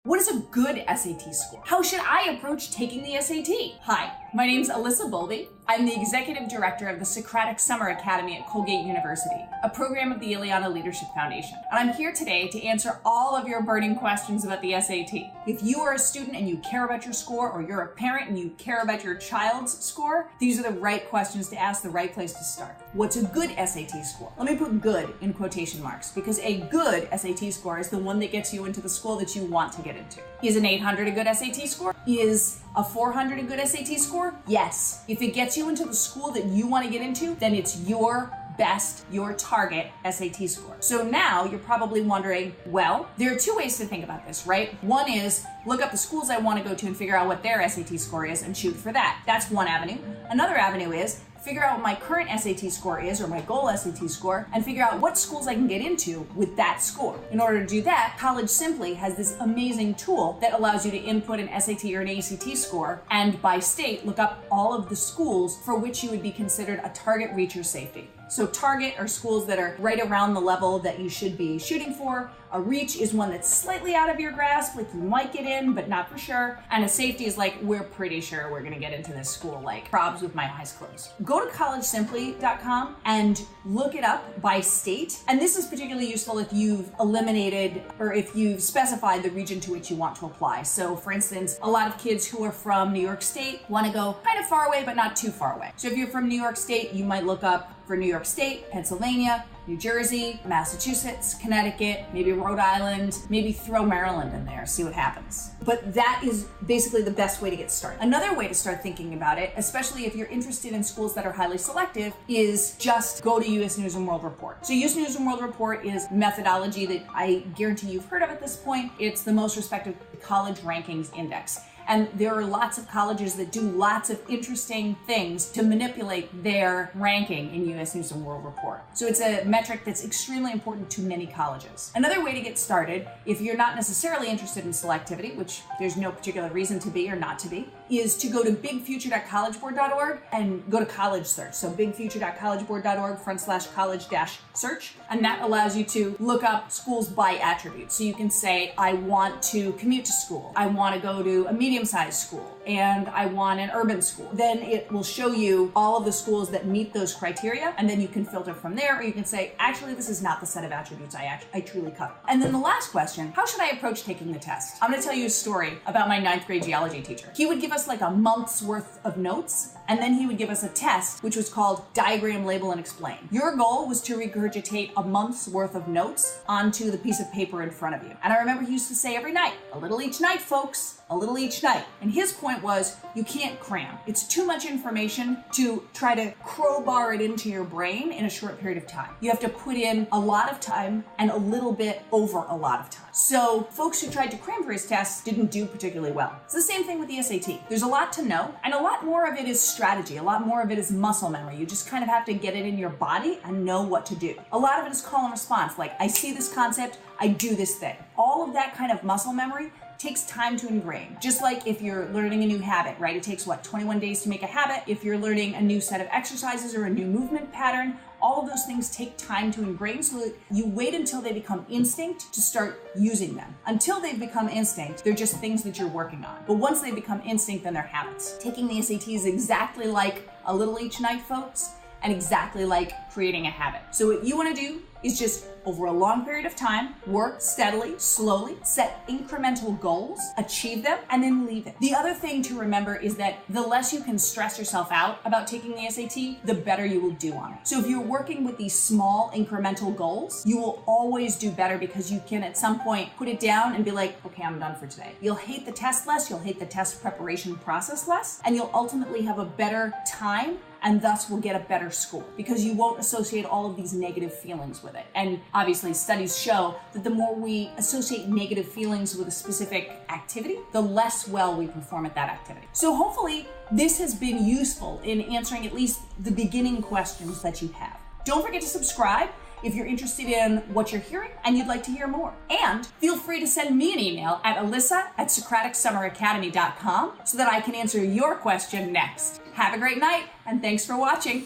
What is a good SAT score? How should I approach taking the SAT? Hi, my name's Alyssa Bowlby. I'm the Executive Director of the Socratic Summer Academy at Colgate University, a program of the Ileana Leadership Foundation. And I'm here today to answer all of your burning questions about the SAT. If you are a student and you care about your score, or you're a parent and you care about your child's score, these are the right questions to ask, the right place to start. What's a good SAT score? Let me put good in quotation marks, because a good SAT score is the one that gets you into the school that you want to get into. Is an 800 a good SAT score? Is a 400 a good SAT score? Yes. If it gets you into the school that you want to get into, then it's your best, your target SAT score. So now you're probably wondering, well, there are two ways to think about this, right? One is look up the schools I want to go to and figure out what their SAT score is and shoot for that. That's one avenue. Another avenue is figure out what my current SAT score is, or my goal SAT score, and figure out what schools I can get into with that score. In order to do that, College Simply has this amazing tool that allows you to input an SAT or an ACT score, and by state, look up all of the schools for which you would be considered a target, reach, or safety. So target are schools that are right around the level that you should be shooting for. A reach is one that's slightly out of your grasp, like you might get in, but not for sure. And a safety is like, we're pretty sure we're gonna get into this school, like probs with my eyes closed. Go to collegesimply.com and look it up by state. And this is particularly useful if you've eliminated or if you've specified the region to which you want to apply. So for instance, a lot of kids who are from New York State wanna go kind of far away, but not too far away. So if you're from New York State, you might look up for New York State, Pennsylvania, New Jersey, Massachusetts, Connecticut, maybe Rhode Island, maybe throw Maryland in there, see what happens. But that is basically the best way to get started. Another way to start thinking about it, especially if you're interested in schools that are highly selective, is just go to US News and World Report. So US News and World Report is methodology that I guarantee you've heard of at this point. It's the most respected college rankings index. And there are lots of colleges that do lots of interesting things to manipulate their ranking in US News and World Report. So it's a metric that's extremely important to many colleges. Another way to get started, if you're not necessarily interested in selectivity, which there's no particular reason to be or not to be, is to go to bigfuture.collegeboard.org and go to college search. So bigfuture.collegeboard.org/college-search. And that allows you to look up schools by attribute. So you can say, I want to commute to school. I want to go to a medium-sized school, and I want an urban school. Then it will show you all of the schools that meet those criteria, and then you can filter from there, or you can say, actually, this is not the set of attributes I truly cover. And then the last question, how should I approach taking the test? I'm gonna tell you a story about my 9th grade geology teacher. He would give us like a month's worth of notes, and then he would give us a test, which was called Diagram, Label, and Explain. Your goal was to regurgitate a month's worth of notes onto the piece of paper in front of you. And I remember he used to say every night, a little each night, folks. A little each night. And his point was, you can't cram. It's too much information to try to crowbar it into your brain in a short period of time. You have to put in a lot of time and a little bit over a lot of time. So folks who tried to cram for his tests didn't do particularly well. It's the same thing with the SAT. There's a lot to know, and a lot more of it is strategy. A lot more of it is muscle memory. You just kind of have to get it in your body and know what to do. A lot of it is call and response. Like, I see this concept, I do this thing. All of that kind of muscle memory takes time to ingrain. Just like if you're learning a new habit, right? It takes 21 days to make a habit. If you're learning a new set of exercises or a new movement pattern, all of those things take time to ingrain, so that you wait until they become instinct to start using them. Until they've become instinct, they're just things that you're working on. But once they become instinct, then they're habits. Taking the SAT is exactly like a little each night, folks, and exactly like creating a habit. So what you want to do is just, over a long period of time, work steadily, slowly, set incremental goals, achieve them, and then leave it. The other thing to remember is that the less you can stress yourself out about taking the SAT, the better you will do on it. So if you're working with these small incremental goals, you will always do better, because you can at some point put it down and be like, okay, I'm done for today. You'll hate the test less, you'll hate the test preparation process less, and you'll ultimately have a better time, and thus will get a better score, because you won't associate all of these negative feelings with it. And obviously studies show that the more we associate negative feelings with a specific activity, the less well we perform at that activity. So hopefully this has been useful in answering at least the beginning questions that you have. Don't forget to subscribe if you're interested in what you're hearing and you'd like to hear more. And feel free to send me an email at alyssa@socraticsummeracademy.com so that I can answer your question next. Have a great night, and thanks for watching.